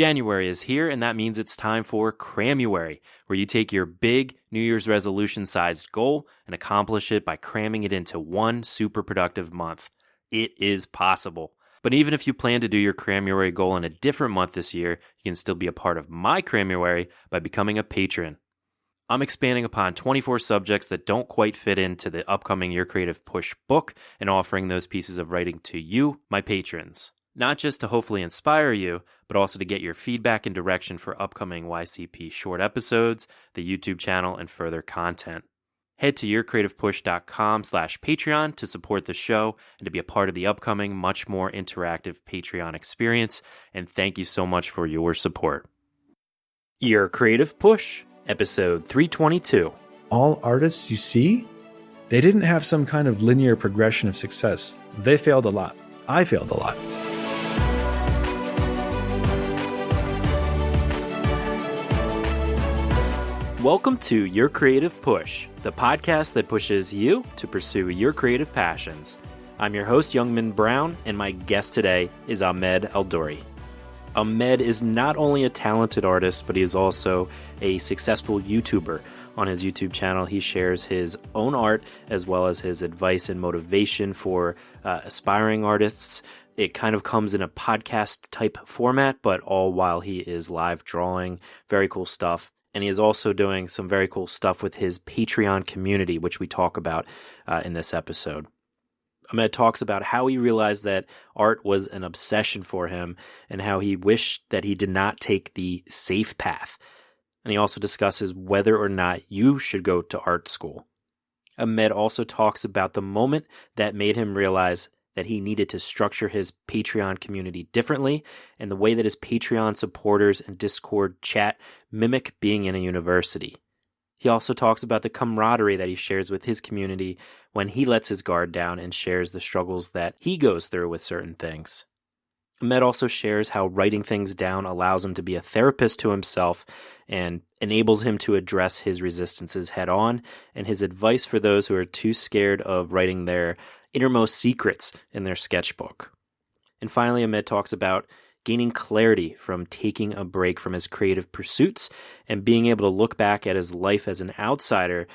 January is here, and that means it's time for Cramuary, where you take your big New Year's resolution-sized goal and accomplish it by cramming it into one super productive month. It is possible. But even if you plan to do your Cramuary goal in a different month this year, you can still be a part of my Cramuary by becoming a patron. I'm expanding upon 24 subjects that don't quite fit into the upcoming Your Creative Push book and offering those pieces of writing to you, my patrons. Not just to hopefully inspire you, but also to get your feedback and direction for upcoming YCP short episodes, the YouTube channel, and further content. Head to yourcreativepush.com/Patreon to support the show and to be a part of the upcoming, much more interactive Patreon experience. And thank you so much for your support. Your Creative Push, episode 322. All artists you see, they didn't have some kind of linear progression of success. They failed a lot. I failed a lot. Welcome to Your Creative Push, the podcast that pushes you to pursue your creative passions. I'm your host, Youngman Brown, and my guest today is Ahmed Aldoori. Ahmed is not only a talented artist, but he is also a successful YouTuber. On his YouTube channel, he shares his own art as well as his advice and motivation for aspiring artists. It kind of comes in a podcast type format, but all while he is live drawing. Very cool stuff. And he is also doing some very cool stuff with his Patreon community, which we talk about in this episode. Ahmed talks about how he realized that art was an obsession for him and how he wished that he did not take the safe path. And he also discusses whether or not you should go to art school. Ahmed also talks about the moment that made him realize that he needed to structure his Patreon community differently and the way that his Patreon supporters and Discord chat mimic being in a university. He also talks about the camaraderie that he shares with his community when he lets his guard down and shares the struggles that he goes through with certain things. Ahmed also shares how writing things down allows him to be a therapist to himself and enables him to address his resistances head on, and his advice for those who are too scared of writing their innermost secrets in their sketchbook. And finally, Ahmed talks about gaining clarity from taking a break from his creative pursuits and being able to look back at his life as an outsider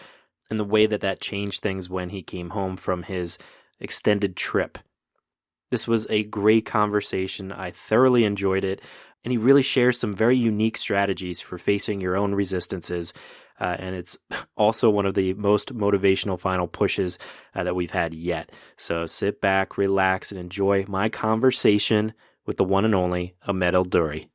and the way that that changed things when he came home from his extended trip. This was a great conversation. I thoroughly enjoyed it, and he really shares some very unique strategies for facing your own resistances. And it's also one of the most motivational final pushes that we've had yet. So sit back, relax, and enjoy my conversation with the one and only Ahmed Aldoori.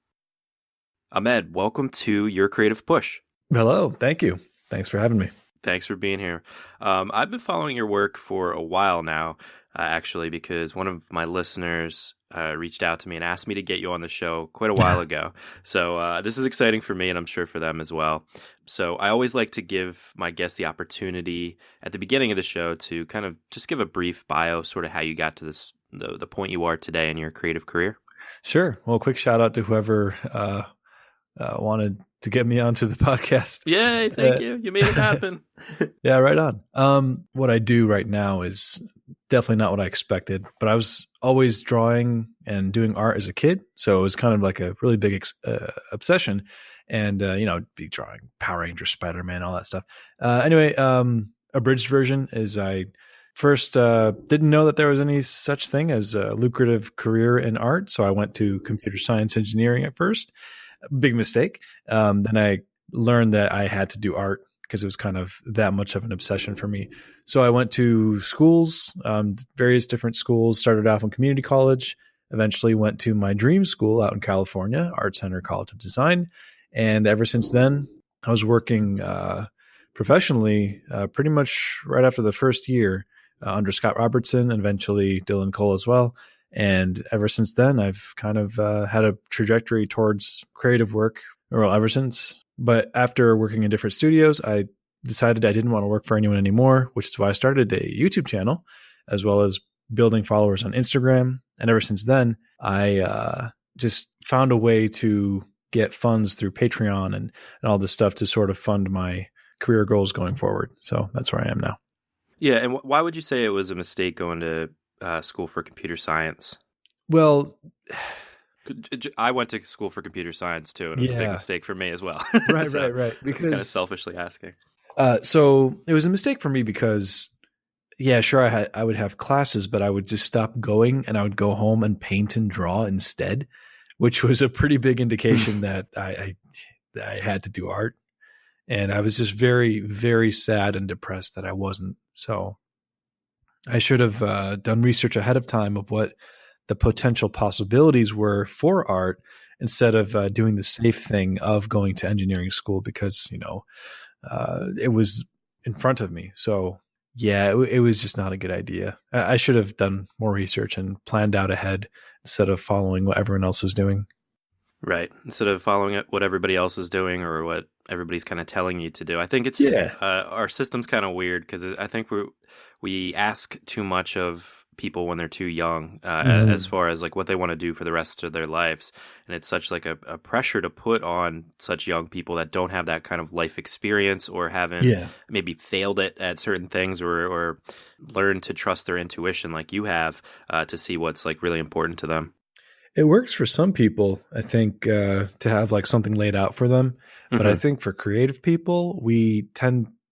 Ahmed, welcome to Your Creative Push. Hello. Thank you. Thanks for having me. Thanks for being here. I've been following your work for a while now, actually, because one of my listeners reached out to me and asked me to get you on the show quite a while ago. So this is exciting for me, and I'm sure for them as well. So I always like to give my guests the opportunity at the beginning of the show to kind of just give a brief bio, sort of how you got to this, the point you are today in your creative career. Sure. Well, quick shout out to whoever wanted to get me onto the podcast. Yay, thank you. You made it happen. Yeah, right on. What I do right now is definitely not what I expected, but I was always drawing and doing art as a kid. So it was kind of like a really big obsession. And, be drawing Power Rangers, Spider-Man, all that stuff. Anyway, abridged version is I first didn't know that there was any such thing as a lucrative career in art. So I went to computer science engineering at first. Big mistake. Then I learned that I had to do art because it was kind of that much of an obsession for me. So I went to schools, various different schools, started off in community college, eventually went to my dream school out in California, Art Center College of Design. And ever since then, I was working professionally pretty much right after the first year under Scott Robertson, and eventually Dylan Cole as well. And ever since then, I've kind of had a trajectory towards creative work, well, ever since. But after working in different studios, I decided I didn't want to work for anyone anymore, which is why I started a YouTube channel, as well as building followers on Instagram. And ever since then, I just found a way to get funds through Patreon and all this stuff to sort of fund my career goals going forward. So that's where I am now. Yeah. And why would you say it was a mistake going to school for computer science? Well, I went to school for computer science too, and it was a big Yeah. mistake for me as well. Right, So right. I'm kind of Because selfishly asking. so it was a mistake for me because yeah, sure I would have classes, but I would just stop going and I would go home and paint and draw instead, which was a pretty big indication that I had to do art. And I was just very, very sad and depressed that I wasn't. So I should have done research ahead of time of what the potential possibilities were for art instead of doing the safe thing of going to engineering school because, it was in front of me. So yeah, it was just not a good idea. I should have done more research and planned out ahead instead of following what everyone else is doing. Right. Instead of following what everybody else is doing or what everybody's kind of telling you to do. I think it's Yeah. our system's kind of weird because I think we ask too much of people when they're too young as far as like what they want to do for the rest of their lives. And it's such like a pressure to put on such young people that don't have that kind of life experience or haven't Yeah. maybe failed at certain things or learned to trust their intuition like you have to see what's like really important to them. It works for some people, I think, to have like something laid out for them. But I think for creative people, we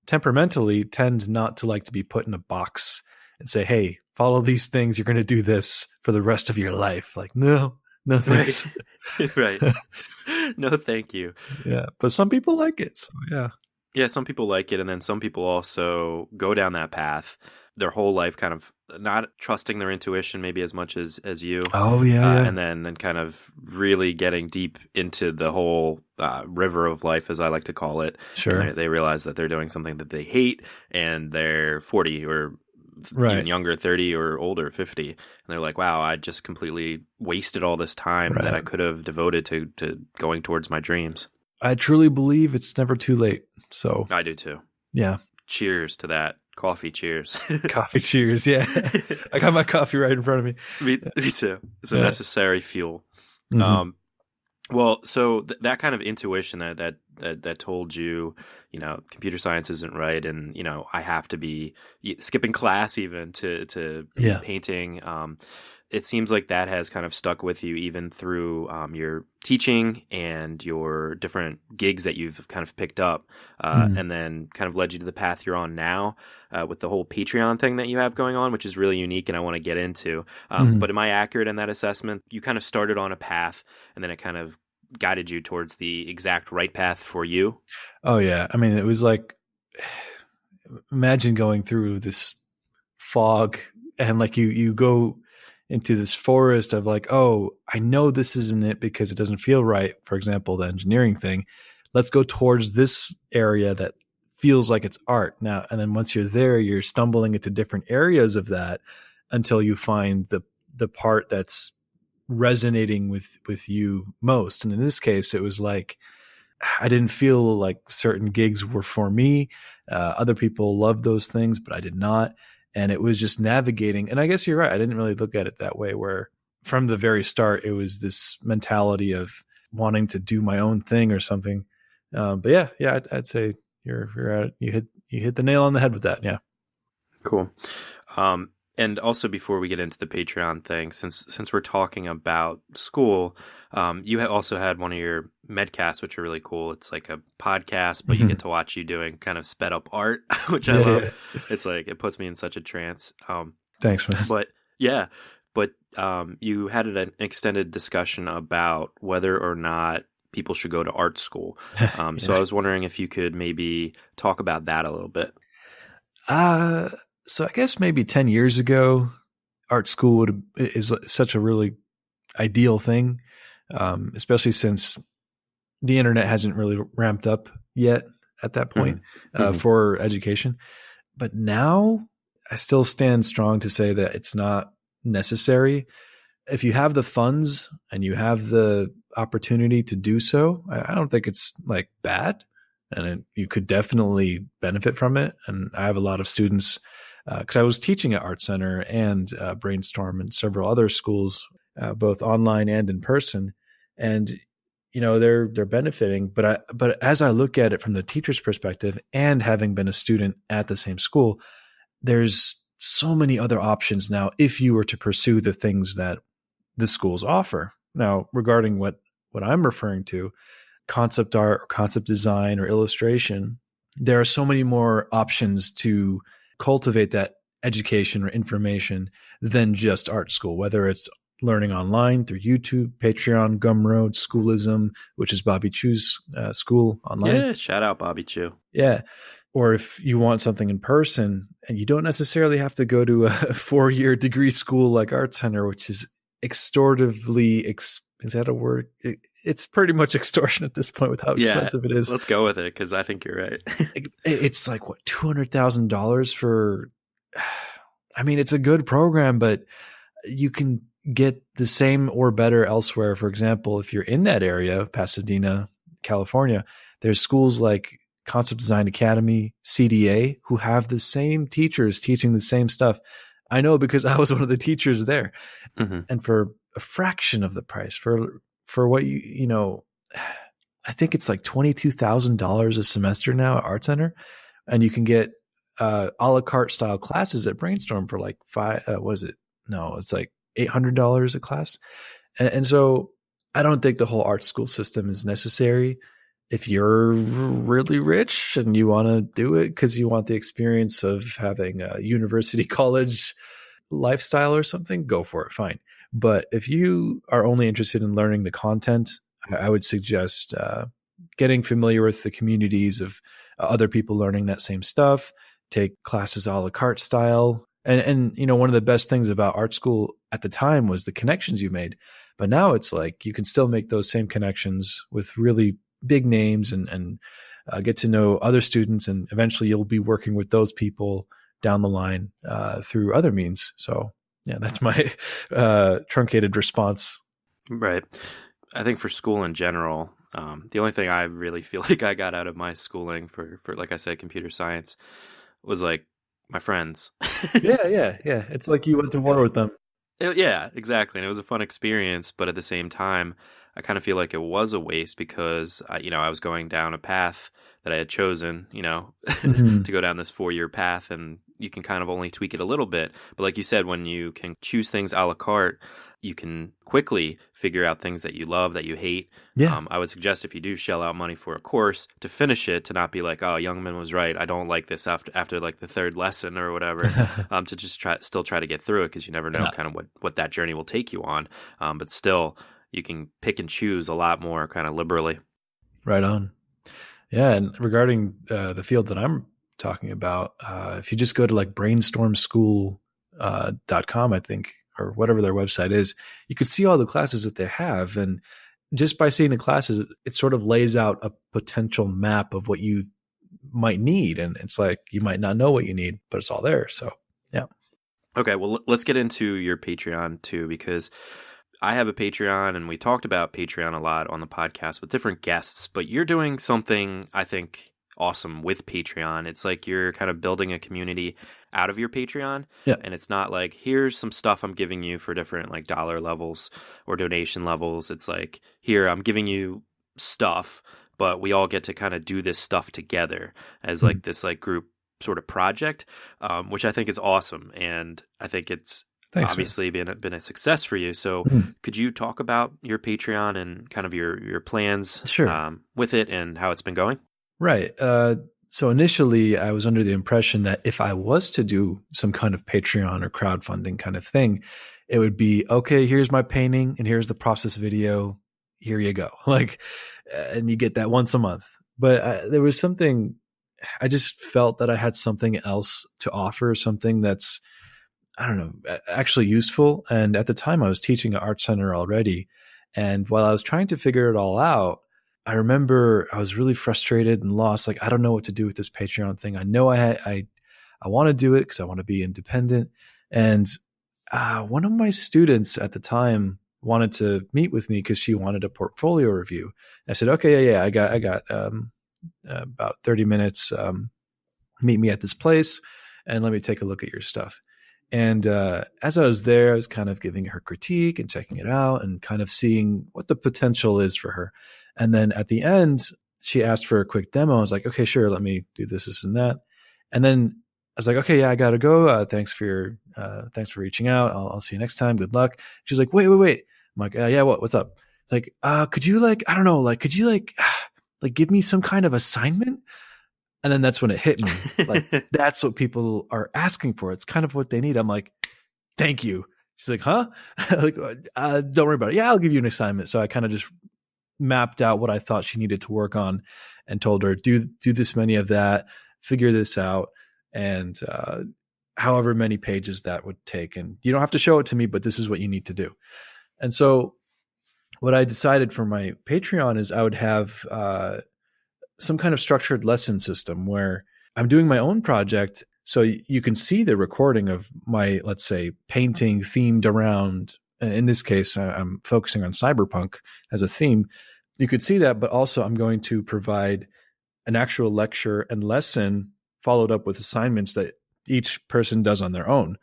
temperamentally tend not to like to be put in a box and say, hey, follow these things. You're going to do this for the rest of your life. Like, no, thanks. Right. No, thank you. Yeah. But some people like it. So yeah. Yeah, some people like it. And then some people also go down that path their whole life, kind of not trusting their intuition maybe as much as you. Oh, yeah. And then kind of really getting deep into the whole river of life, as I like to call it. Sure. And they realize that they're doing something that they hate and they're 40 or even younger, 30 or older, 50. And they're like, wow, I just completely wasted all this time that I could have devoted to going towards my dreams. I truly believe it's never too late. So I do too. Yeah. Cheers to that. Coffee cheers. Coffee cheers. Yeah. I got my coffee right in front of me. Me too. It's a necessary fuel. Mm-hmm. Well, so that kind of intuition that told you, computer science isn't right, and I have to be skipping class even to be painting. It seems like that has kind of stuck with you even through your teaching and your different gigs that you've kind of picked up, and then kind of led you to the path you're on now with the whole Patreon thing that you have going on, which is really unique and I want to get into. But am I accurate in that assessment? You kind of started on a path and then it kind of guided you towards the exact right path for you? Oh, yeah. I mean, it was like, imagine going through this fog and like you go into this forest of like, oh, I know this isn't it because it doesn't feel right. For example, the engineering thing. Let's go towards this area that feels like it's art now. And then once you're there, you're stumbling into different areas of that until you find the part that's resonating with you most. And in this case, it was like, I didn't feel like certain gigs were for me. Other people loved those things, but I did not. And it was just navigating. And I guess you're right. I didn't really look at it that way, where from the very start, it was this mentality of wanting to do my own thing or something. But yeah, I'd say you're at it. You hit the nail on the head with that. Yeah. Cool. And also before we get into the Patreon thing, since we're talking about school, you also had one of your medcasts, which are really cool. It's like a podcast, but you get to watch you doing kind of sped up art, which I love. It's like, it puts me in such a trance. Thanks, man. But you had an extended discussion about whether or not people should go to art school. So I was wondering if you could maybe talk about that a little bit. So I guess maybe 10 years ago, art school is such a really ideal thing, especially since the internet hasn't really ramped up yet at that point for education. But now I still stand strong to say that it's not necessary. If you have the funds and you have the opportunity to do so, I don't think it's like bad, and you could definitely benefit from it. And I have a lot of students because I was teaching at Art Center and Brainstorm and several other schools, both online and in person. And, they're benefiting. But as I look at it from the teacher's perspective and having been a student at the same school, there's so many other options now if you were to pursue the things that the schools offer. Now, regarding what I'm referring to, concept art or concept design or illustration, there are so many more options to cultivate that education or information than just art school, whether it's learning online through YouTube, Patreon, Gumroad, Schoolism, which is Bobby Chu's school online. Yeah, shout out Bobby Chu. Yeah. Or if you want something in person, and you don't necessarily have to go to a 4-year degree school like Art Center, which is extortively, is that a word? It's pretty much extortion at this point with how expensive it is. Let's go with it because I think you're right. It's like, what, $200,000 for, I mean, it's a good program, but you can get the same or better elsewhere. For example, if you're in that area, Pasadena, California, there's schools like Concept Design Academy, CDA, who have the same teachers teaching the same stuff. I know because I was one of the teachers there. Mm-hmm. And for a fraction of the price, for what you know, I think it's like $22,000 a semester now at Art Center. And you can get a la carte style classes at Brainstorm for like it's like $800 a class. And so I don't think the whole art school system is necessary. If you're really rich and you want to do it because you want the experience of having a university college lifestyle or something, go for it. Fine. But if you are only interested in learning the content, I would suggest getting familiar with the communities of other people learning that same stuff. Take classes a la carte style. And you know, one of the best things about art school at the time was the connections you made. But now it's like you can still make those same connections with really big names and get to know other students. And eventually you'll be working with those people down the line through other means. So yeah, that's my truncated response. Right. I think for school in general, the only thing I really feel like I got out of my schooling for like I said, computer science was like my friends. Yeah. It's like you went to war with them. Yeah, exactly. And it was a fun experience, but at the same time, I kind of feel like it was a waste because, I was going down a path that I had chosen, mm-hmm. to go down this 4-year path, and you can kind of only tweak it a little bit. But like you said, when you can choose things a la carte, you can quickly figure out things that you love, that you hate. Yeah. I would suggest if you do shell out money for a course to finish it, to not be like, oh, Youngman was right, I don't like this after like the third lesson or whatever, to just still try to get through it because you never know kind of what that journey will take you on. But still, you can pick and choose a lot more kind of liberally. Right on. Yeah. And regarding the field that I'm talking about, if you just go to like brainstormschool.com, I think, or whatever their website is, you could see all the classes that they have. And just by seeing the classes, it sort of lays out a potential map of what you might need. And it's like, you might not know what you need, but it's all there. So, yeah. Okay. Well, let's get into your Patreon too, because I have a Patreon and we talked about Patreon a lot on the podcast with different guests, but you're doing something I think awesome with Patreon. It's like you're kind of building a community out of your Patreon. Yeah. And it's not like, here's some stuff I'm giving you for different like dollar levels or donation levels. It's like, here, I'm giving you stuff, but we all get to kind of do this stuff together as like this like group sort of project, which I think is awesome. And I think it's obviously been a success for you. So could you talk about your Patreon and kind of your plans with it and how it's been going? Right. So initially I was under the impression that if I was to do some kind of Patreon or crowdfunding kind of thing, it would be, okay, here's my painting and here's the process video. Here you go. Like, and you get that once a month. But there was something, I just felt that I had something else to offer, something that's, I don't know, actually useful. And at the time I was teaching at Art Center already. And while I was trying to figure it all out, I remember I was really frustrated and lost. Like, I don't know what to do with this Patreon thing. I know I want to do it because I want to be independent. And one of my students at the time wanted to meet with me because she wanted a portfolio review. I said, okay, yeah, I got about 30 minutes. Meet me at this place and let me take a look at your stuff. And as I was there, I was kind of giving her critique and checking it out and kind of seeing what the potential is for her. And then at the end, she asked for a quick demo. I was like, okay, sure, let me do this and that. And then I was like, okay, yeah, I gotta go. Thanks for reaching out. I'll see you next time. Good luck. She's like, wait. I'm like, yeah, what's up? Like, could you like, I don't know, like, could you like give me some kind of assignment? And then that's when it hit me. Like, that's what people are asking for. It's kind of what they need. I'm like, thank you. She's like, huh? Like, don't worry about it. Yeah, I'll give you an assignment. So I kind of just mapped out what I thought she needed to work on and told her, do this many of that, figure this out. And however many pages that would take. And you don't have to show it to me, but this is what you need to do. And so what I decided for my Patreon is I would have some kind of structured lesson system where I'm doing my own project. So you can see the recording of my, let's say, painting themed around, in this case, I'm focusing on cyberpunk as a theme. You could see that, but also I'm going to provide an actual lecture and lesson followed up with assignments that each person does on their own.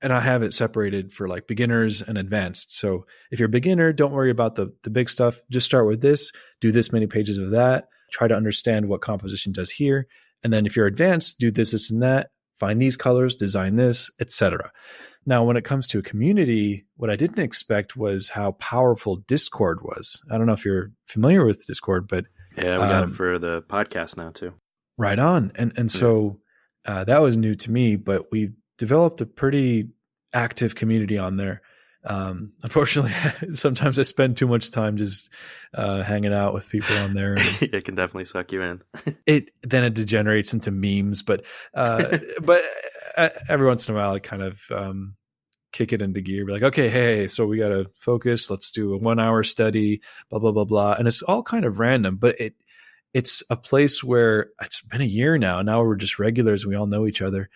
And I have it separated for like beginners and advanced. So if you're a beginner, don't worry about the big stuff. Just start with this, do this many pages of that, try to understand what composition does here. And then if you're advanced, do this and that, find these colors, design this, etc. Now, when it comes to a community, what I didn't expect was how powerful Discord was. I don't know if you're familiar with Discord, but yeah, we got it for the podcast now too. Right on. And so that was new to me, but we developed a pretty active community on there. Unfortunately, sometimes I spend too much time just hanging out with people on there. It can definitely suck you in. Then it degenerates into memes, but every once in a while, I kind of kick it into gear. Be like, okay, hey, so we got to focus. Let's do a 1 hour study, blah, blah, blah, blah. And it's all kind of random, but it's a place where it's been a year now. Now we're just regulars. We all know each other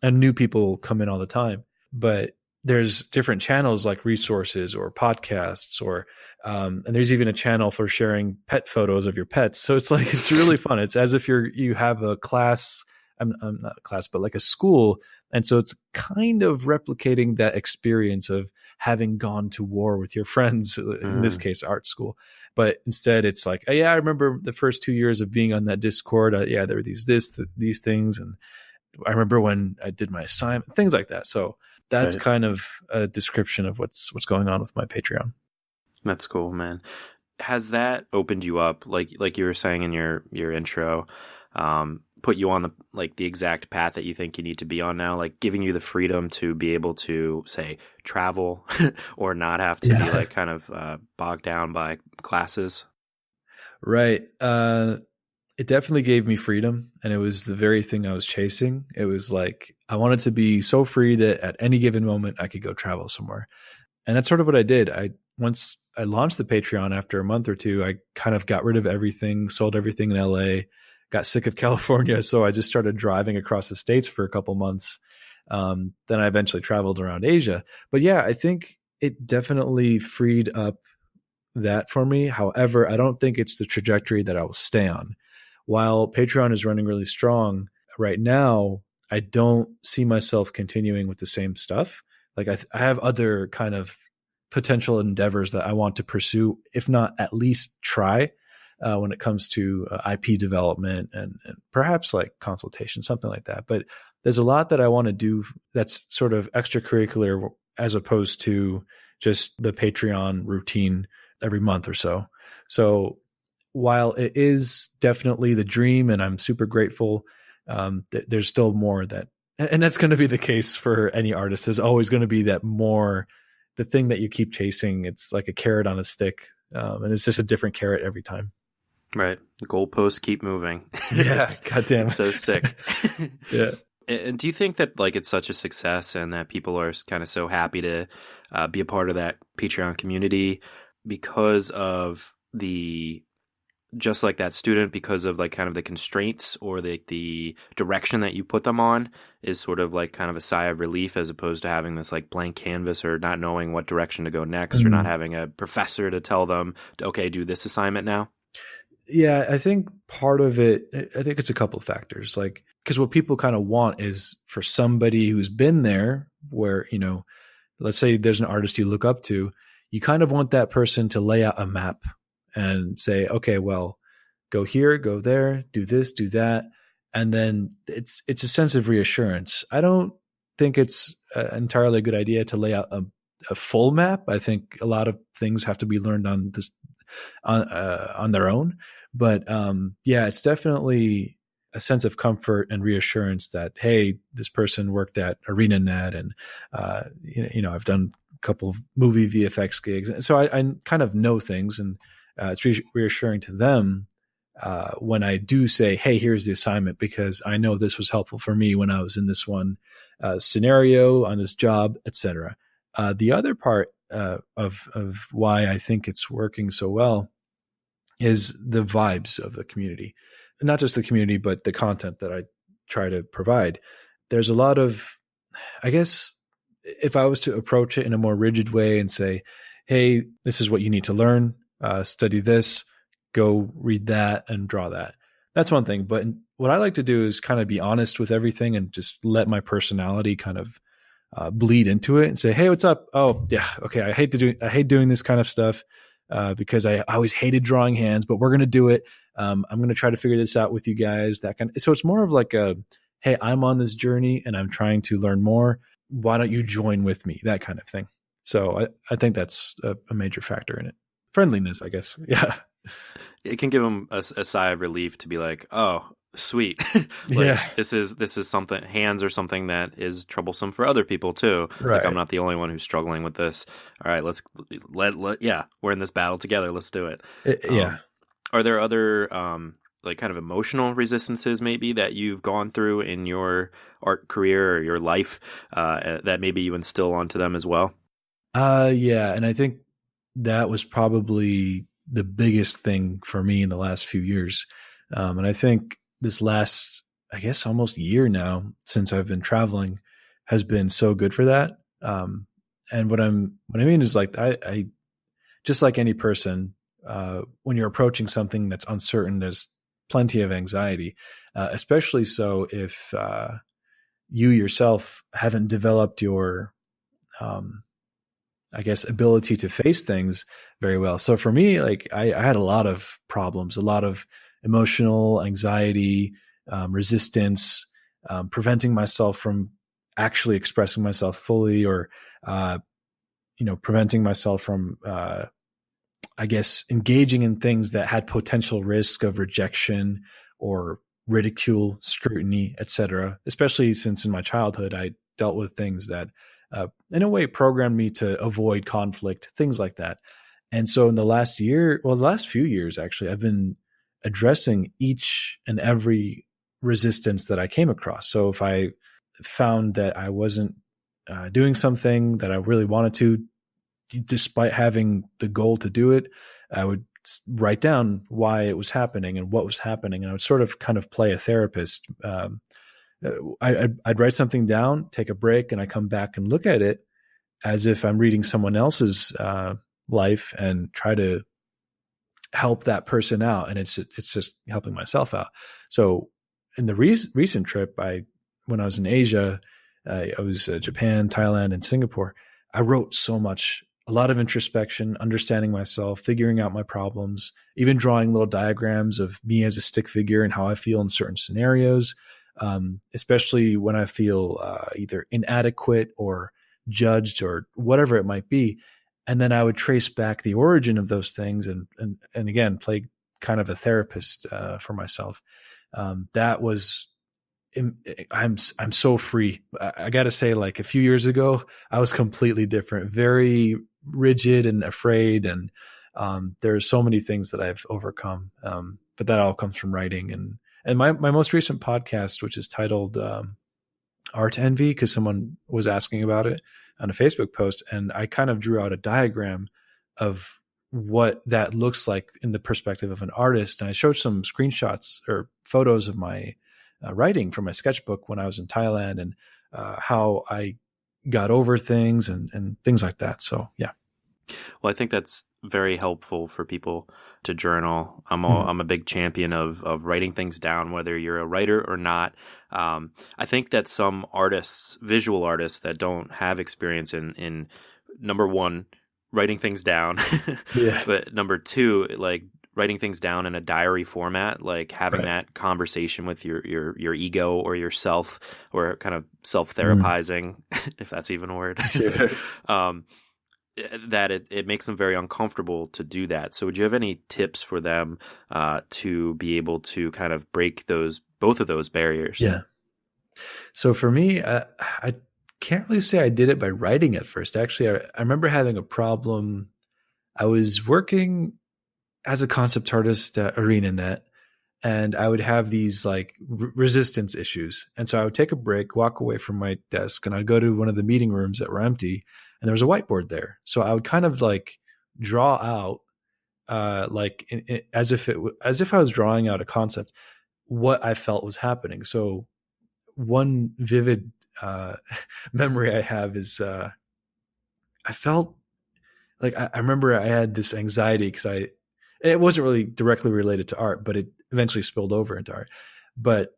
and new people come in all the time. But there's different channels like resources or podcasts or and there's even a channel for sharing pet photos of your pets. So it's like, it's really fun. It's as if you have a class. I'm not a class, but like a school. And so it's kind of replicating that experience of having gone to war with your friends, in this case, art school. But instead it's like, oh, yeah, I remember the first 2 years of being on that Discord. Yeah, there were these things. And I remember when I did my assignment, things like that. So that's kind of a description of what's going on with my Patreon. That's cool, man. Has that opened you up, like you were saying in your intro, put you on the exact path that you think you need to be on now, like giving you the freedom to be able to, say, travel or not have to be like kind of bogged down by classes? Right. It definitely gave me freedom, and it was the very thing I was chasing. It was like, I wanted to be so free that at any given moment I could go travel somewhere. And that's sort of what I did. Once I launched the Patreon after a month or two, I kind of got rid of everything, sold everything in LA, got sick of California. So I just started driving across the States for a couple months. Then I eventually traveled around Asia. But yeah, I think it definitely freed up that for me. However, I don't think it's the trajectory that I will stay on. While Patreon is running really strong right now, I don't see myself continuing with the same stuff. Like I have other kind of potential endeavors that I want to pursue, if not at least try when it comes to IP development and perhaps like consultation, something like that. But there's a lot that I want to do that's sort of extracurricular as opposed to just the Patreon routine every month or so. So while it is definitely the dream and I'm super grateful, there's still more that, and that's going to be the case for any artist. There's always going to be that more, the thing that you keep chasing. It's like a carrot on a stick. And it's just a different carrot every time. Right. The goalposts keep moving. Yeah. Goddamn. It's so sick. Yeah. And do you think that like it's such a success and that people are kind of so happy to be a part of that Patreon community because of just like that student, because of like kind of the constraints or the direction that you put them on is sort of like kind of a sigh of relief as opposed to having this like blank canvas or not knowing what direction to go next or not having a professor to tell them, okay, do this assignment now? Yeah, I think part of it, I think it's a couple of factors. Like, because what people kind of want is for somebody who's been there where, let's say there's an artist you look up to, you kind of want that person to lay out a map and say, okay, well, go here, go there, do this, do that. And then it's a sense of reassurance. I don't think it's entirely a good idea to lay out a full map. I think a lot of things have to be learned on this on their own. But yeah, it's definitely a sense of comfort and reassurance that, hey, this person worked at ArenaNet, and I've done a couple of movie VFX gigs, and so I kind of know things, and it's reassuring to them when I do say, hey, here's the assignment, because I know this was helpful for me when I was in this one scenario on this job, etc. The other part of why I think it's working so well is the vibes of the community. Not just the community, but the content that I try to provide. There's a lot of, I guess, if I was to approach it in a more rigid way and say, hey, this is what you need to learn, study this, go read that and draw that. That's one thing. But what I like to do is kind of be honest with everything and just let my personality kind of bleed into it and say, hey, what's up? Oh, yeah. Okay. I hate doing this kind of stuff because I always hated drawing hands, but we're going to do it. I'm going to try to figure this out with you guys. So it's more of like hey, I'm on this journey and I'm trying to learn more. Why don't you join with me? That kind of thing. So I think that's a major factor in it. Friendliness, I guess. Yeah. It can give them a sigh of relief to be like, oh, sweet. This is something, hands are something that is troublesome for other people too. Right. Like, I'm not the only one who's struggling with this. All right, we're in this battle together. Let's do it. Yeah. Are there other like kind of emotional resistances maybe that you've gone through in your art career or your life that maybe you instill onto them as well? Yeah. And I think that was probably the biggest thing for me in the last few years. And I think this last, I guess, almost year now since I've been traveling has been so good for that. And what I mean is, like, I just like any person, when you're approaching something that's uncertain, there's plenty of anxiety, especially so if you yourself haven't developed your, I guess, ability to face things very well. So for me, like, I had a lot of problems, a lot of emotional anxiety, resistance, preventing myself from actually expressing myself fully, or, preventing myself from, I guess, engaging in things that had potential risk of rejection or ridicule, scrutiny, etc. Especially since in my childhood, I dealt with things that, in a way, programmed me to avoid conflict, things like that. And so in the last few years, actually, I've been addressing each and every resistance that I came across. So if I found that I wasn't doing something that I really wanted to, despite having the goal to do it, I would write down why it was happening and what was happening. And I would sort of kind of play a therapist. I'd write something down, take a break, and I come back and look at it as if I'm reading someone else's life and try to help that person out. And it's just helping myself out. So in the recent trip, when I was in Asia, I was Japan, Thailand, and Singapore. I wrote so much, a lot of introspection, understanding myself, figuring out my problems, even drawing little diagrams of me as a stick figure and how I feel in certain scenarios. Especially when I feel either inadequate or judged or whatever it might be. And then I would trace back the origin of those things and again, play kind of a therapist for myself. That was, I'm so free. I got to say, like, a few years ago, I was completely different, very rigid and afraid. And there are so many things that I've overcome. But that all comes from writing. And my most recent podcast, which is titled Art Envy, because someone was asking about it on a Facebook post, and I kind of drew out a diagram of what that looks like in the perspective of an artist. And I showed some screenshots or photos of my writing from my sketchbook when I was in Thailand, and how I got over things and things like that. So, yeah. Well, I think that's very helpful for people to journal. I'm a big champion of writing things down, whether you're a writer or not. I think that some artists, visual artists that don't have experience in number one, writing things down, yeah. But number two, like writing things down in a diary format, like having that conversation with your ego or yourself, or kind of self-therapizing, if that's even a word. Sure. that it makes them very uncomfortable to do that. So would you have any tips for them to be able to kind of break both of those barriers? Yeah. So for me, I can't really say I did it by writing at first. Actually, I remember having a problem. I was working as a concept artist at ArenaNet, and I would have these like resistance issues. And so I would take a break, walk away from my desk, and I'd go to one of the meeting rooms that were empty, and there was a whiteboard there. So I would kind of like draw out, as if I was drawing out a concept, what I felt was happening. So one vivid memory I have is I felt like I remember I had this anxiety because it wasn't really directly related to art, but it eventually spilled over into art. But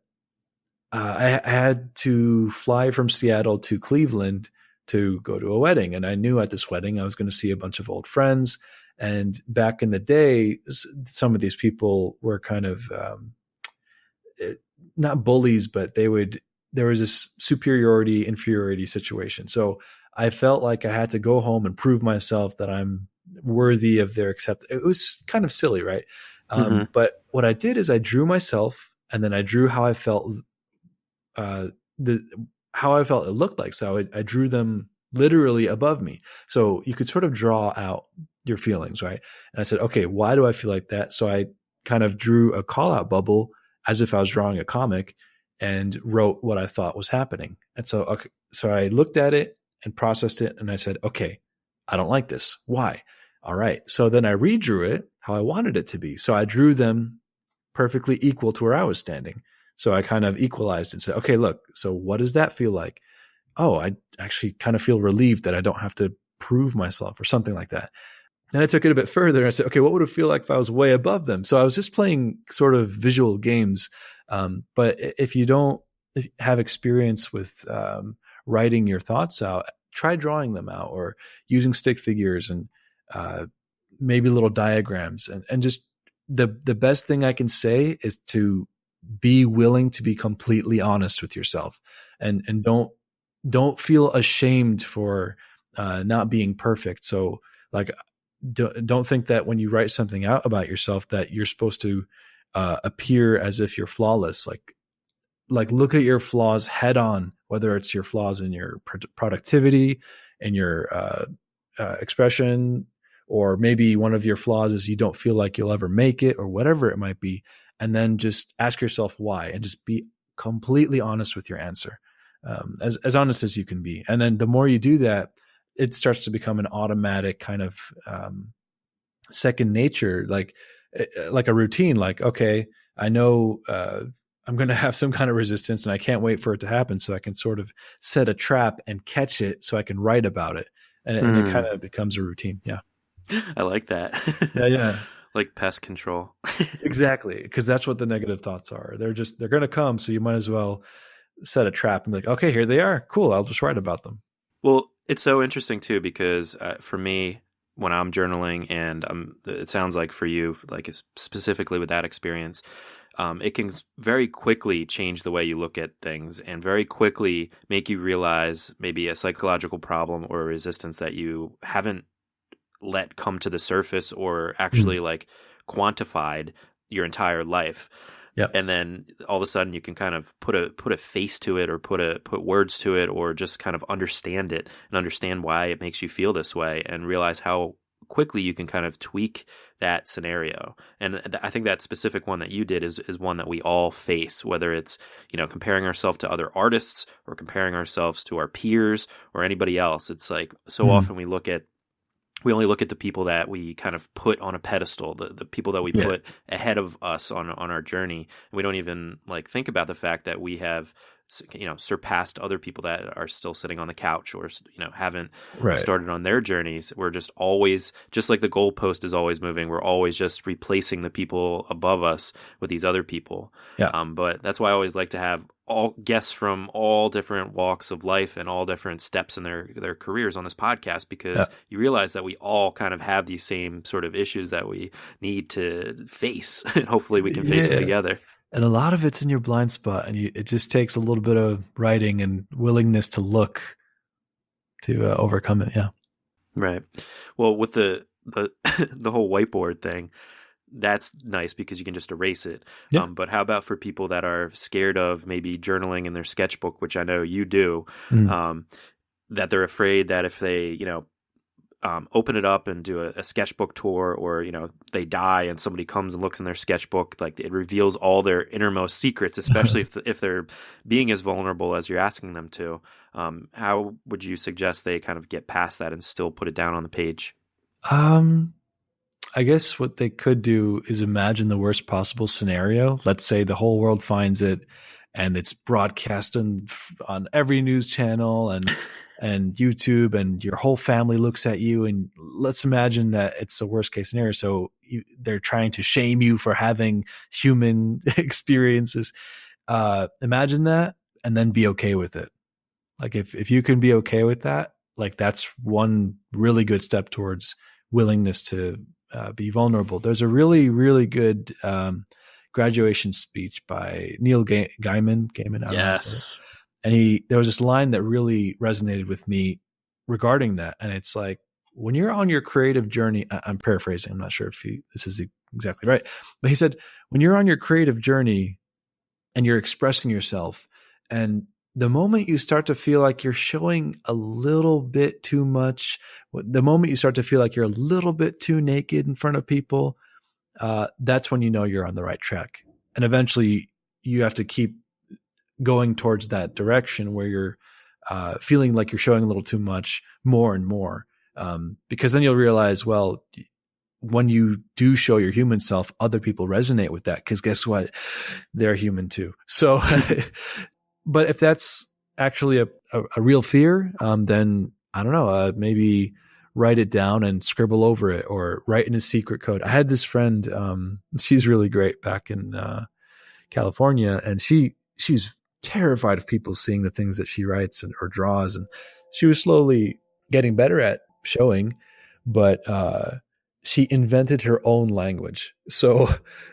I had to fly from Seattle to Cleveland to go to a wedding. And I knew at this wedding I was going to see a bunch of old friends. And back in the day, some of these people were kind of not bullies, but there was this superiority, inferiority situation. So I felt like I had to go home and prove myself that I'm worthy of their acceptance. It was kind of silly, right? But what I did is I drew myself, and then I drew how I felt, how I felt it looked like. So I drew them literally above me. So you could sort of draw out your feelings, right? And I said, okay, why do I feel like that? So I kind of drew a call out bubble as if I was drawing a comic, and wrote what I thought was happening. And so I looked at it and processed it, and I said, okay, I don't like this. Why? All right. So then I redrew it how I wanted it to be. So I drew them perfectly equal to where I was standing. So I kind of equalized and said, okay, look, so what does that feel like? Oh, I actually kind of feel relieved that I don't have to prove myself or something like that. Then I took it a bit further. I said, okay, what would it feel like if I was way above them? So I was just playing sort of visual games. But if you don't have experience with writing your thoughts out, try drawing them out or using stick figures and maybe little diagrams. And just the best thing I can say is to be willing to be completely honest with yourself, and don't feel ashamed for not being perfect. So like, don't think that when you write something out about yourself that you're supposed to appear as if you're flawless. Like look at your flaws head on, whether it's your flaws in your productivity and your expression, or maybe one of your flaws is you don't feel like you'll ever make it, or whatever it might be. And then just ask yourself why, and just be completely honest with your answer, as honest as you can be. And then the more you do that, it starts to become an automatic kind of second nature, like a routine. Like, okay, I know I'm going to have some kind of resistance, and I can't wait for it to happen so I can sort of set a trap and catch it so I can write about it. And it kind of becomes a routine. Yeah. I like that. Yeah. Like pest control. Exactly. Because that's what the negative thoughts are. They're going to come. So you might as well set a trap and be like, okay, here they are. Cool. I'll just write about them. Well, it's so interesting too, because for me, when I'm journaling, and it sounds like for you, like specifically with that experience, it can very quickly change the way you look at things, and very quickly make you realize maybe a psychological problem or a resistance that you haven't let come to the surface or actually like quantified your entire life. Yep. And then all of a sudden you can kind of put a face to it, or put words to it, or just kind of understand it and understand why it makes you feel this way, and realize how quickly you can kind of tweak that scenario. And I think that specific one that you did is one that we all face, whether it's, comparing ourselves to other artists, or comparing ourselves to our peers or anybody else. It's like so often we only look at the people that we kind of put on a pedestal, the people that we put ahead of us on our journey. And we don't even like think about the fact that we have, surpassed other people that are still sitting on the couch, or, haven't started on their journeys. We're just always, just like the goalpost is always moving, we're always just replacing the people above us with these other people. Yeah. But that's why I always like to have all guests from all different walks of life and all different steps in their careers on this podcast, because you realize that we all kind of have these same sort of issues that we need to face, and hopefully we can face them together. And a lot of it's in your blind spot, and it just takes a little bit of writing and willingness to look to overcome it. Yeah. Right. Well, with the the whole whiteboard thing, that's nice because you can just erase it. Yeah. But how about for people that are scared of maybe journaling in their sketchbook, which I know you do, Mm. um, that they're afraid that if they, open it up and do a sketchbook tour, or they die and somebody comes and looks in their sketchbook, like it reveals all their innermost secrets, especially if they're being as vulnerable as you're asking them to. How would you suggest they kind of get past that and still put it down on the page? Um, I guess what they could do is imagine the worst possible scenario. Let's say the whole world finds it and it's broadcast on every news channel and YouTube, and your whole family looks at you, and let's imagine that it's the worst case scenario. So they're trying to shame you for having human experiences. Imagine that and then be okay with it. Like if you can be okay with that, like that's one really good step towards willingness to be vulnerable. There's a really, really good graduation speech by Neil Gaiman. I don't know how to say it. Yes. And there was this line that really resonated with me regarding that. And it's like, when you're on your creative journey, I'm paraphrasing, I'm not sure if this is exactly right, but he said, when you're on your creative journey and you're expressing yourself, and the moment you start to feel like you're showing a little bit too much, the moment you start to feel like you're a little bit too naked in front of people, that's when you know you're on the right track. And eventually you have to keep going towards that direction where you're feeling like you're showing a little too much more and more. Because then you'll realize, well, when you do show your human self, other people resonate with that, because guess what? They're human too. So, but if that's actually a real fear, then I don't know, maybe write it down and scribble over it, or write in a secret code. I had this friend, she's really great back in California, and she's terrified of people seeing the things that she writes or draws. And she was slowly getting better at showing, but she invented her own language. So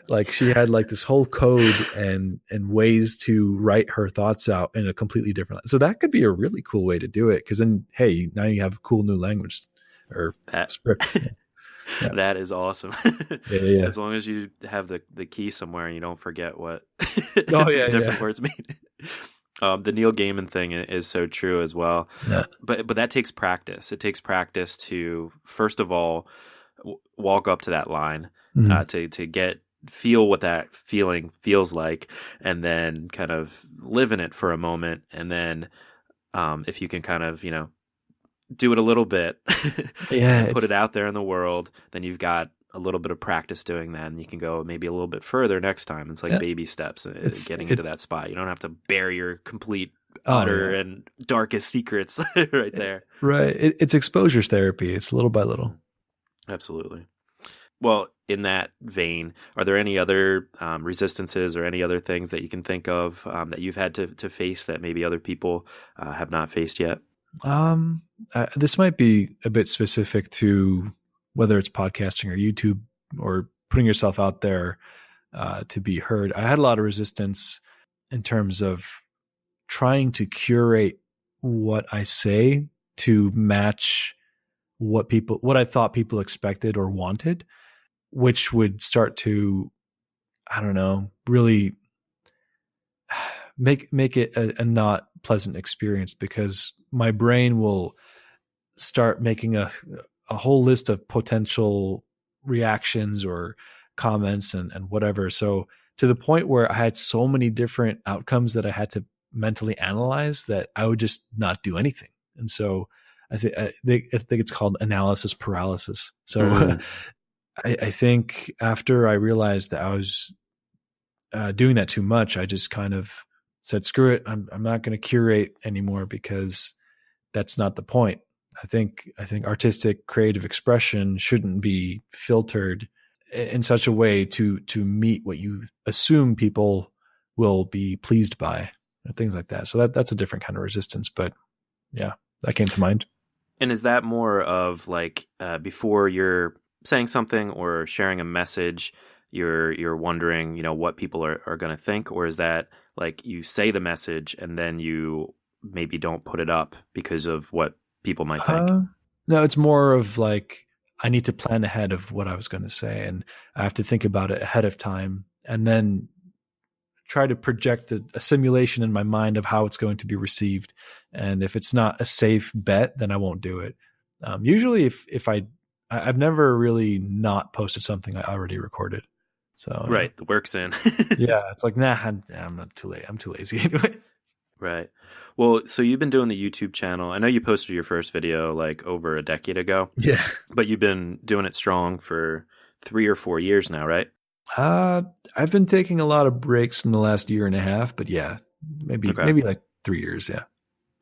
like she had like this whole code and ways to write her thoughts out in a completely different. So that could be a really cool way to do it. Cause then, hey, now you have a cool new language or scripts. Yeah. That is awesome. Yeah. As long as you have the key somewhere and you don't forget what different words mean. The Neil Gaiman thing is so true as well. Yeah. But that takes practice. It takes practice to, first of all, walk up to that line, to feel what that feeling feels like, and then kind of live in it for a moment. And then if you can kind of, do it a little bit, and put it out there in the world, then you've got a little bit of practice doing that, and you can go maybe a little bit further next time. It's like baby steps, getting into that spot. You don't have to bear your complete, utter, and darkest secrets right there. Right. It's exposure therapy. It's little by little. Absolutely. Well, in that vein, are there any other resistances or any other things that you can think of that you've had to face that maybe other people have not faced yet? This might be a bit specific to whether it's podcasting or YouTube or putting yourself out there to be heard. I had a lot of resistance in terms of trying to curate what I say to match what I thought people expected or wanted, which would start to, I don't know, really make it a not pleasant experience, because my brain will start making a whole list of potential reactions or comments and whatever. So to the point where I had so many different outcomes that I had to mentally analyze that I would just not do anything. And so I think it's called analysis paralysis. So I think after I realized that I was doing that too much, I just kind of said, screw it. I'm not going to curate anymore, because that's not the point. I think artistic creative expression shouldn't be filtered in such a way to meet what you assume people will be pleased by, and things like that. So that's a different kind of resistance, but yeah, that came to mind. And is that more of like before you're saying something or sharing a message, you're wondering, what people are going to think, or is that like you say the message and then you maybe don't put it up because of what people might think? No, it's more of like I need to plan ahead of what I was going to say, and I have to think about it ahead of time, and then try to project a simulation in my mind of how it's going to be received. And if it's not a safe bet, then I won't do it. Usually, if I've never really not posted something I already recorded. So Right, the work's in. yeah, it's like nah, I'm not too late. I'm too lazy anyway. Right. Well, so you've been doing the YouTube channel. I know you posted your first video like over a decade ago, Yeah. but you've been doing it strong for 3 or 4 years now, right? I've been taking a lot of breaks in the last year and a half, but yeah, Okay. maybe like 3 years. Yeah.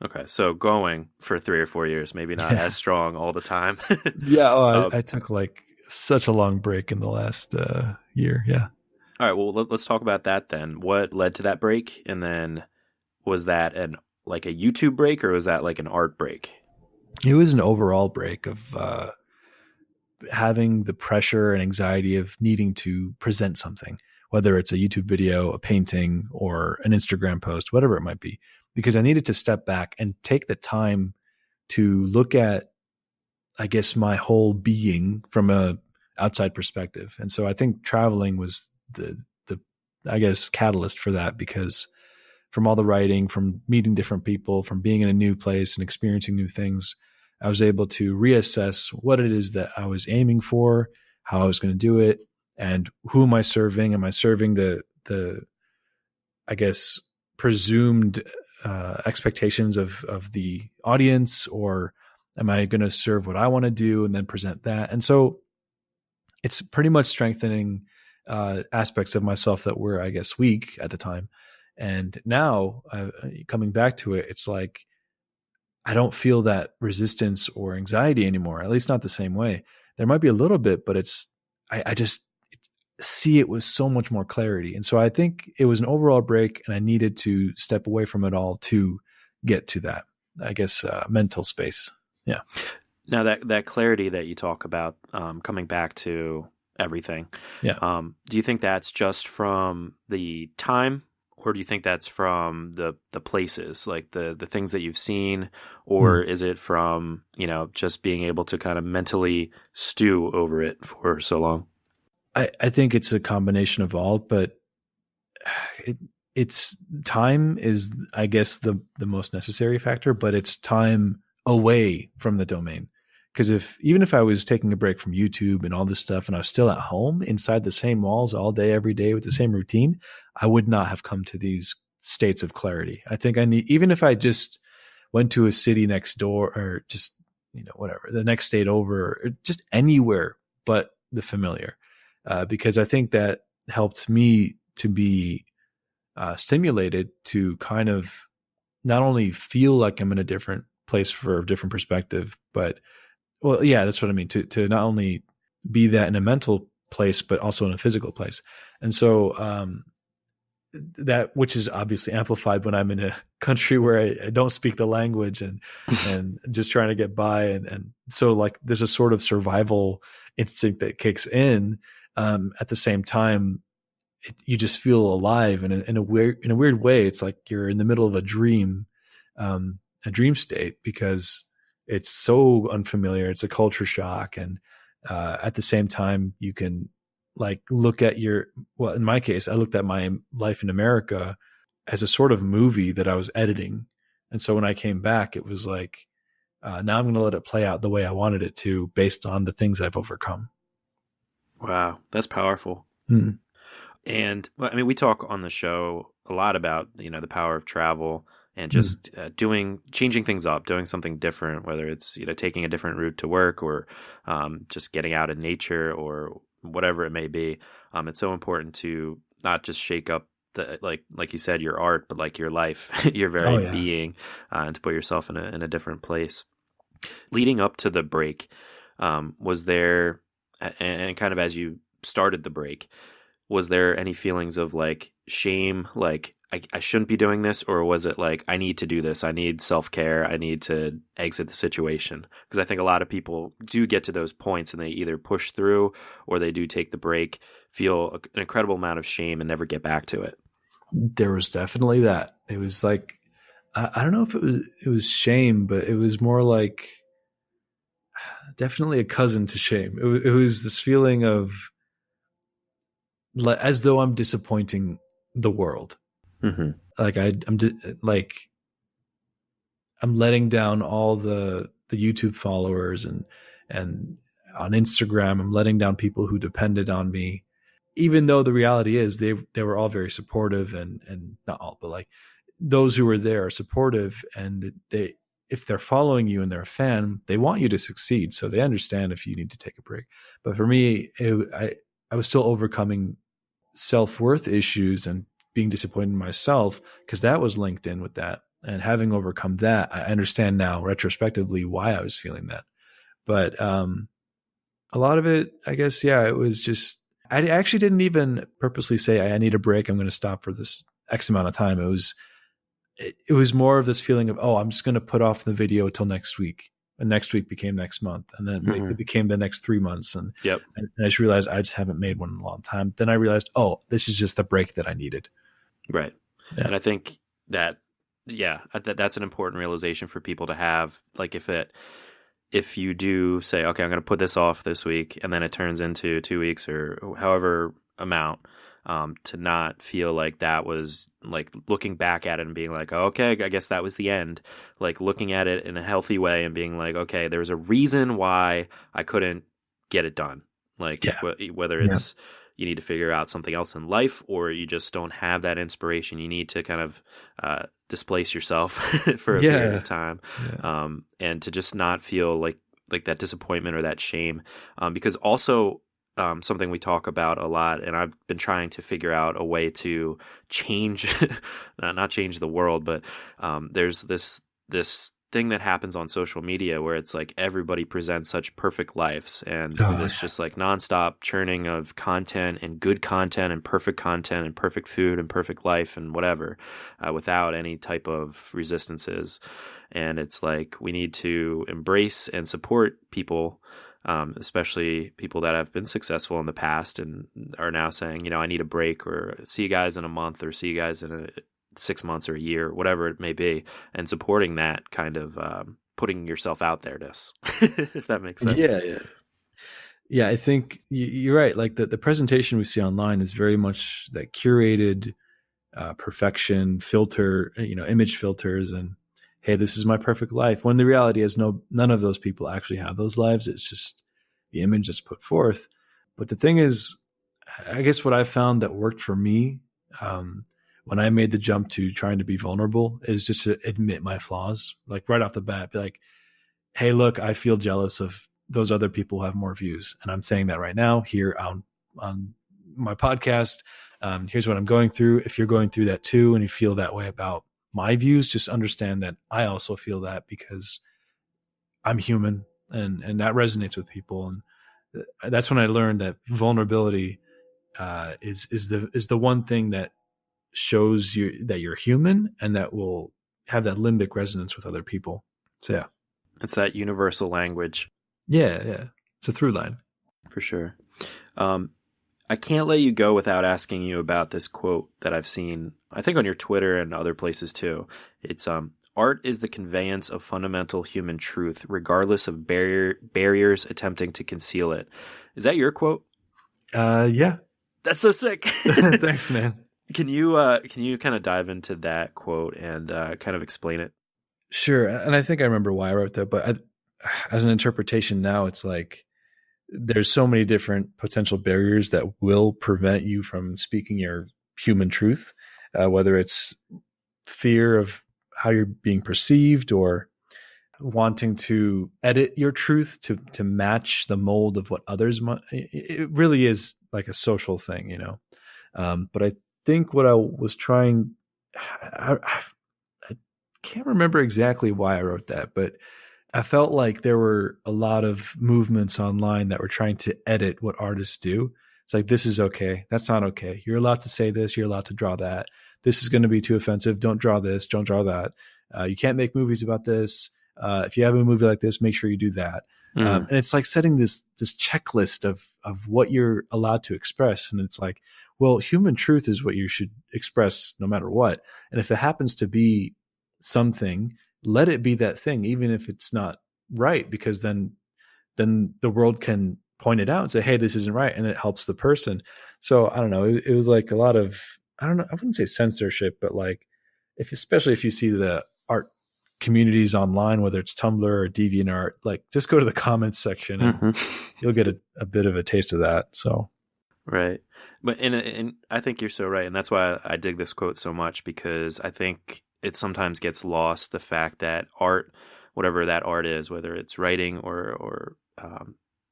Okay. So going for 3 or 4 years, maybe not Yeah. as strong all the time. Yeah. Oh, Um, I took like such a long break in the last year. Yeah. all right. Well, let's talk about that then. What led to that break? And then was that like a YouTube break or was that like an art break? It was an overall break of having the pressure and anxiety of needing to present something, whether it's a YouTube video, a painting, or an Instagram post, whatever it might be, because I needed to step back and take the time to look at, I guess, my whole being from a outside perspective. And so I think traveling was the I guess catalyst for that, because from all the writing, from meeting different people, from being in a new place and experiencing new things, I was able to reassess what it is that I was aiming for, how I was going to do it, and who am I serving? Am I serving the I guess presumed expectations of the audience, or am I going to serve what I want to do and then present that? And so it's pretty much strengthening aspects of myself that were, I guess, weak at the time. And now coming back to it, it's like I don't feel that resistance or anxiety anymore, at least not the same way. There might be a little bit, but I just see it with so much more clarity. And so I think it was an overall break, and I needed to step away from it all to get to that, I guess, mental space. Yeah. Now that clarity that you talk about, coming back to everything, Yeah. do you think that's just from the time, or do you think that's from the places, like the things that you've seen, or is it from, just being able to kind of mentally stew over it for so long? I think it's a combination of all, but it's time is, I guess, the most necessary factor, but it's time away from the domain. Because even if I was taking a break from YouTube and all this stuff, and I was still at home inside the same walls all day, every day with the same routine, I would not have come to these states of clarity. I think I need, even if I just went to a city next door, or just, whatever, the next state over, or just anywhere but the familiar. Because I think that helped me to be stimulated to kind of not only feel like I'm in a different place for a different perspective, but, well, yeah, that's what I mean, to not only be that in a mental place, but also in a physical place. And so that, which is obviously amplified when I'm in a country where I don't speak the language, and just trying to get by. And so like there's a sort of survival instinct that kicks in. At the same time, you just feel alive, and in a weird way, it's like you're in the middle of a dream state, because it's so unfamiliar. It's a culture shock, and at the same time, you can like look at in my case, I looked at my life in America as a sort of movie that I was editing, and so when I came back, it was like now I'm going to let it play out the way I wanted it to, based on the things I've overcome. Wow, that's powerful. Mm. And I mean, we talk on the show a lot about, the power of travel and just changing things up, doing something different, whether it's, taking a different route to work, or just getting out in nature, or whatever it may be. It's so important to not just shake up like you said, your art, but like your life, your very being, and to put yourself in a different place. Leading up to the break, was there, and kind of as you started the break, was there any feelings of like shame, like I shouldn't be doing this, or was it like I need to do this, I need self-care, I need to exit the situation? Because I think a lot of people do get to those points, and they either push through, or they do take the break, feel an incredible amount of shame, and never get back to it. There was definitely that. It was like I don't know if it was shame, but it was more like definitely a cousin to shame. It was this feeling of as though I'm disappointing the world. Mm-hmm. Like I'm letting down all the YouTube followers, and on Instagram, I'm letting down people who depended on me, even though the reality is they were all very supportive, and not all, but like those who were there are supportive, and if they're following you and they're a fan, they want you to succeed. So they understand if you need to take a break. But for me, I was still overcoming self-worth issues and being disappointed in myself, because that was linked in with that. And having overcome that, I understand now retrospectively why I was feeling that. But a lot of it, I guess, yeah, it was just, I actually didn't even purposely say I need a break, I'm going to stop for this X amount of time. It was more of this feeling of, oh, I'm just going to put off the video till next week. And next week became next month. And then it became the next 3 months. And, yep. And I just realized I just haven't made one in a long time. Then I realized, oh, this is just the break that I needed. Right. Yeah. And I think that, that's an important realization for people to have. Like if you do say, okay, I'm going to put this off this week, and then it turns into 2 weeks or however amount, to not feel like that was like looking back at it and being like, oh, okay, I guess that was the end. Like looking at it in a healthy way and being like, okay, there's a reason why I couldn't get it done. Like whether it's you need to figure out something else in life, or you just don't have that inspiration. You need to kind of displace yourself for a period of time, and to just not feel like that disappointment or that shame, because also something we talk about a lot, and I've been trying to figure out a way to change, not change the world, but there's this thing that happens on social media where it's like everybody presents such perfect lives, and it's just like nonstop churning of content and good content and perfect food and perfect life and whatever, without any type of resistances. And it's like we need to embrace and support people, especially people that have been successful in the past and are now saying, I need a break, or see you guys in a month, or see you guys in 6 months or a year, whatever it may be, and supporting that kind of putting yourself out there, if that makes sense. Yeah. I think you're right. Like the presentation we see online is very much that curated perfection filter, image filters, and hey, this is my perfect life. When the reality is none of those people actually have those lives. It's just the image that's put forth. But the thing is, I guess what I found that worked for me, when I made the jump to trying to be vulnerable, is just to admit my flaws, like right off the bat, be like, hey, look, I feel jealous of those other people who have more views. And I'm saying that right now here on my podcast. Here's what I'm going through. If you're going through that too, and you feel that way about my views, just understand that I also feel that, because I'm human, and that resonates with people. And that's when I learned that vulnerability is the one thing that shows you that you're human, and that will have that limbic resonance with other people. So yeah, it's that universal language. Yeah, it's a through line for sure. I can't let you go without asking you about this quote that I've seen, I think on your Twitter and other places too. It's art is the conveyance of fundamental human truth, regardless of barriers attempting to conceal it. Is that your quote? Yeah. That's so sick. Thanks, man. Can you kind of dive into that quote and kind of explain it? Sure. And I think I remember why I wrote that, but as an interpretation now, it's like there's so many different potential barriers that will prevent you from speaking your human truth, whether it's fear of how you're being perceived, or wanting to edit your truth to match the mold of what others might. It really is like a social thing, but I think what I was trying, I can't remember exactly why I wrote that, but I felt like there were a lot of movements online that were trying to edit what artists do. It's like, this is okay. That's not okay. You're allowed to say this. You're allowed to draw that. This is going to be too offensive. Don't draw this. Don't draw that. You can't make movies about this. If you have a movie like this, make sure you do that. And it's like setting this checklist of what you're allowed to express. And it's like, well, human truth is what you should express no matter what. And if it happens to be something, let it be that thing, even if it's not right, because then then the world can point it out and say, hey, this isn't right. And it helps the person. So I don't know. It was like a lot of, I don't know, I wouldn't say censorship, but like especially if you see the art communities online, whether it's Tumblr or DeviantArt, like just go to the comments section and you'll get a bit of a taste of that. So. Right. But and I think you're so right. And that's why I dig this quote so much, because I think it sometimes gets lost, the fact that art, whatever that art is, whether it's writing or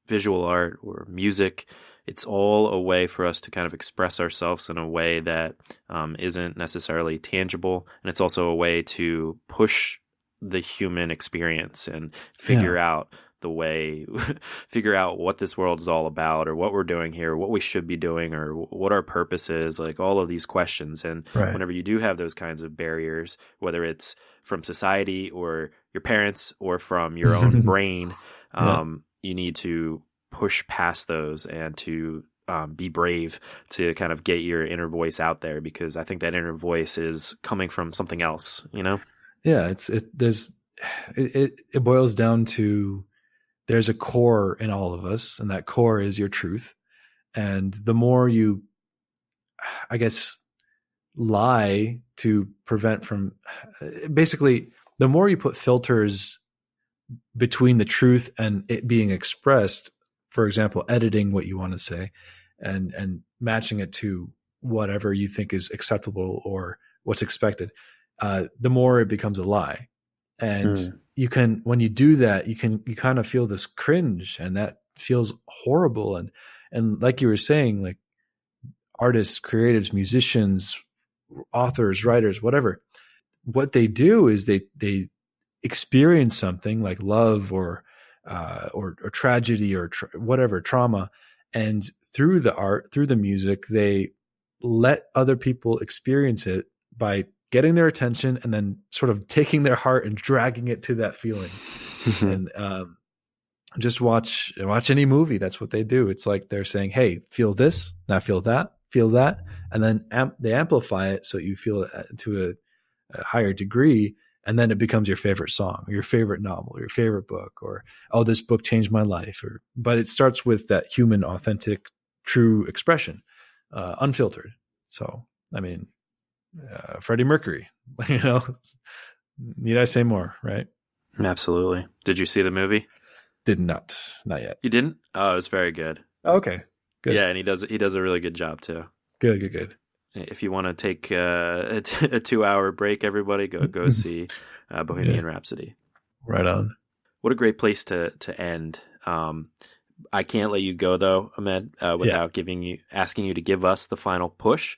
visual art or music, it's all a way for us to kind of express ourselves in a way that isn't necessarily tangible. And it's also a way to push the human experience and figure out the way, figure out what this world is all about, or what we're doing here, what we should be doing, or what our purpose is, like all of these questions. And whenever you do have those kinds of barriers, whether it's from society or your parents or from your own brain, you need to push past those and to be brave to kind of get your inner voice out there, because I think that inner voice is coming from something else, you know? Yeah, it boils down to, there's a core in all of us, and that core is your truth. And the more you, I guess, lie to prevent from, basically, the more you put filters between the truth and it being expressed, for example, editing what you want to say and matching it to whatever you think is acceptable or what's expected, the more it becomes a lie. And you can, when you do that, you kind of feel this cringe, and that feels horrible. And like you were saying, like artists, creatives, musicians, authors, writers, whatever, what they do is they experience something like love or tragedy or whatever, trauma. And through the art, through the music, they let other people experience it by getting their attention and then sort of taking their heart and dragging it to that feeling. And just watch any movie. That's what they do. It's like they're saying, hey, feel this, now feel that. And then they amplify it so you feel it to a higher degree. And then it becomes your favorite song or your favorite novel or your favorite book, or, oh, this book changed my life. But it starts with that human, authentic, true expression, unfiltered. So, I mean, Freddie Mercury, need I say more, right? Absolutely. Did you see the movie? Did not yet. You didn't? Oh, it was very good. Oh, okay, good. Yeah, and he does a really good job too. Good. If you want to take a 2-hour break, everybody go see Bohemian Rhapsody. Right on. What a great place to end. I can't let you go though, Ahmed, without asking you to give us the final push.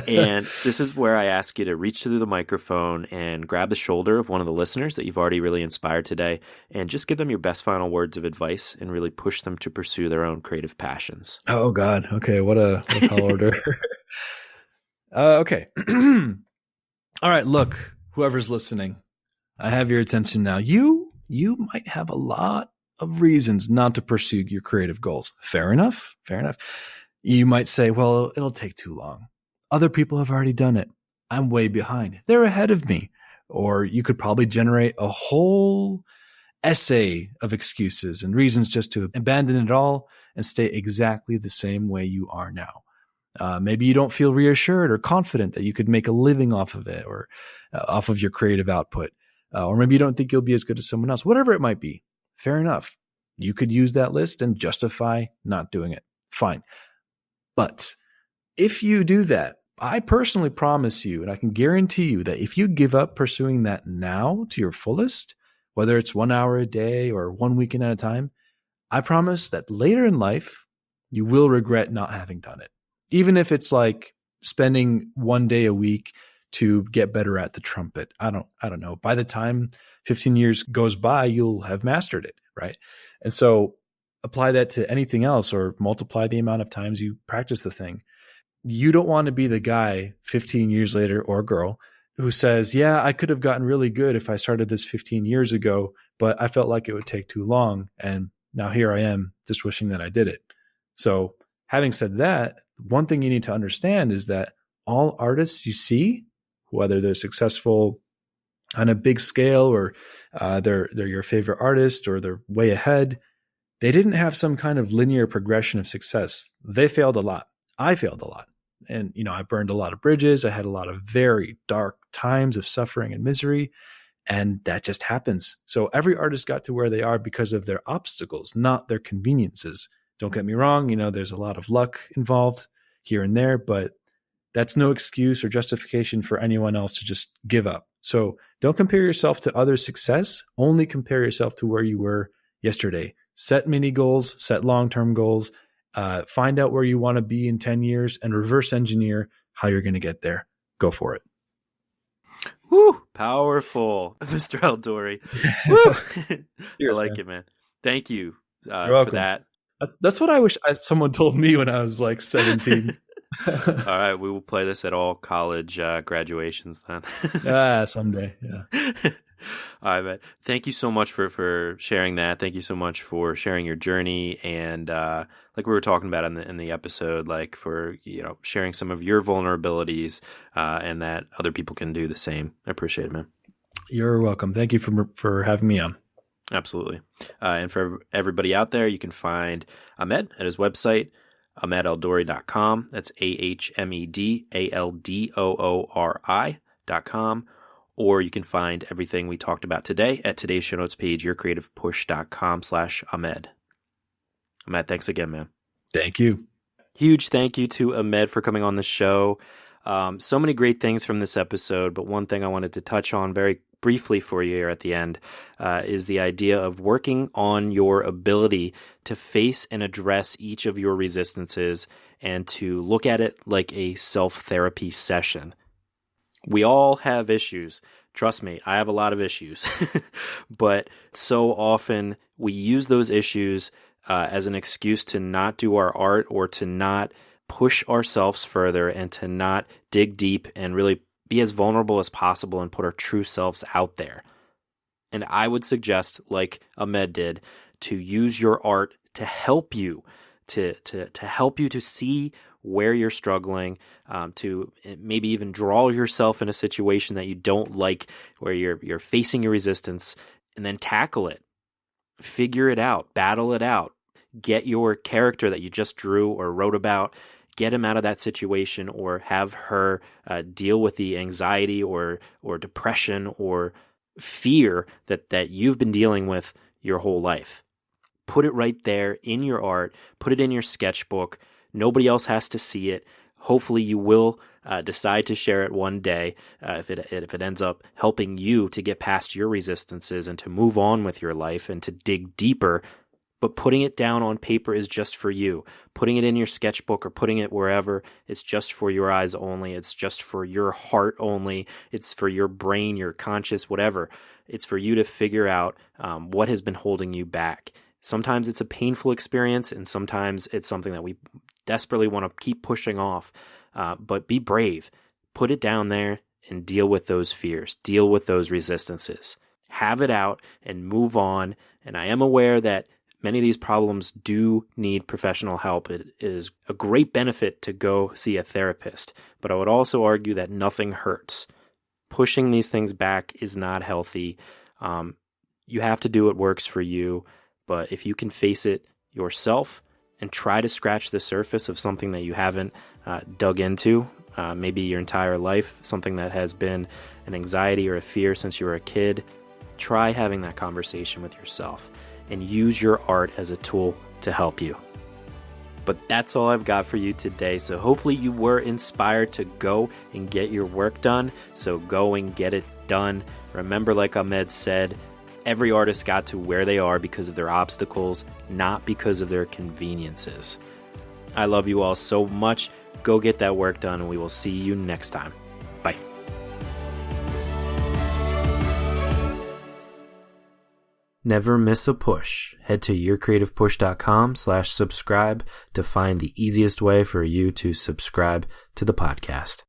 And this is where I ask you to reach through the microphone and grab the shoulder of one of the listeners that you've already really inspired today, and just give them your best final words of advice and really push them to pursue their own creative passions. Oh God. Okay. What a tall order. Okay. All right. Look, whoever's listening, I have your attention now. You might have a lot of reasons not to pursue your creative goals. Fair enough. You might say, well, it'll take too long. Other people have already done it. I'm way behind. They're ahead of me. Or you could probably generate a whole essay of excuses and reasons just to abandon it all and stay exactly the same way you are now. Maybe you don't feel reassured or confident that you could make a living off of it, or off of your creative output. Or maybe you don't think you'll be as good as someone else. Whatever it might be. Fair enough. You could use that list and justify not doing it. Fine. But if you do that, I personally promise you, and I can guarantee you, that if you give up pursuing that now to your fullest, whether it's 1 hour a day or 1 weekend at a time, I promise that later in life, you will regret not having done it. Even if it's like spending 1 day a week to get better at the trumpet. I don't know. By the time 15 years goes by, you'll have mastered it, right? And so apply that to anything else, or multiply the amount of times you practice the thing. You don't want to be the guy 15 years later, or girl, who says, yeah, I could have gotten really good if I started this 15 years ago, but I felt like it would take too long. And now here I am just wishing that I did it. So having said that, one thing you need to understand is that all artists you see, whether they're successful on a big scale, or they're your favorite artist, or they're way ahead, they didn't have some kind of linear progression of success. They failed a lot. I failed a lot. And, I burned a lot of bridges. I had a lot of very dark times of suffering and misery. And that just happens. So every artist got to where they are because of their obstacles, not their conveniences. Don't get me wrong. There's a lot of luck involved here and there, but that's no excuse or justification for anyone else to just give up. So don't compare yourself to others' success. Only compare yourself to where you were yesterday. Set mini goals, set long-term goals, find out where you want to be in 10 years and reverse engineer how you're going to get there. Go for it. Woo! Powerful, Mr. Aldoori. Woo! I like it, man. Thank you for that. That's what I wish someone told me when I was like 17. All right, we will play this at all college graduations then. Someday, yeah. All right, man. Thank you so much for sharing that. Thank you so much for sharing your journey, and like we were talking about in the episode, like for sharing some of your vulnerabilities, and that other people can do the same. I appreciate it, man. You're welcome. Thank you for having me on. Absolutely. And for everybody out there, you can find Ahmed at his website, ahmedaldoori.com. That's AhmedAldoori.com. Or you can find everything we talked about today at today's show notes page, yourcreativepush.com/Ahmed. Ahmed, thanks again, man. Thank you. Huge thank you to Ahmed for coming on the show. So many great things from this episode, but one thing I wanted to touch on very briefly for you here at the end is the idea of working on your ability to face and address each of your resistances and to look at it like a self-therapy session. We all have issues. Trust me, I have a lot of issues. But so often we use those issues as an excuse to not do our art or to not push ourselves further and to not dig deep and really be as vulnerable as possible and put our true selves out there. And I would suggest, like Ahmed did, to use your art to help you, to help you to see where you're struggling, to maybe even draw yourself in a situation that you don't like, where you're facing your resistance, and then tackle it. Figure it out, battle it out. Get your character that you just drew or wrote about, get him out of that situation, or have her deal with the anxiety or depression or fear that you've been dealing with your whole life. Put it right there in your art. Put it in your sketchbook. Nobody else has to see it. Hopefully you will decide to share it one day if it ends up helping you to get past your resistances and to move on with your life and to dig deeper. But putting it down on paper is just for you. Putting it in your sketchbook or putting it wherever, it's just for your eyes only. It's just for your heart only. It's for your brain, your conscious, whatever. It's for you to figure out what has been holding you back. Sometimes it's a painful experience, and sometimes it's something that we desperately want to keep pushing off. But be brave. Put it down there and deal with those fears. Deal with those resistances. Have it out and move on. And I am aware that many of these problems do need professional help. It is a great benefit to go see a therapist. But I would also argue that nothing hurts. Pushing these things back is not healthy. You have to do what works for you. But if you can face it yourself and try to scratch the surface of something that you haven't dug into, maybe your entire life, something that has been an anxiety or a fear since you were a kid, try having that conversation with yourself and use your art as a tool to help you. But that's all I've got for you today. So hopefully you were inspired to go and get your work done. So go and get it done. Remember, like Ahmed said, every artist got to where they are because of their obstacles, not because of their conveniences. I love you all so much. Go get that work done, and we will see you next time. Bye. Never miss a push. Head to yourcreativepush.com/subscribe to find the easiest way for you to subscribe to the podcast.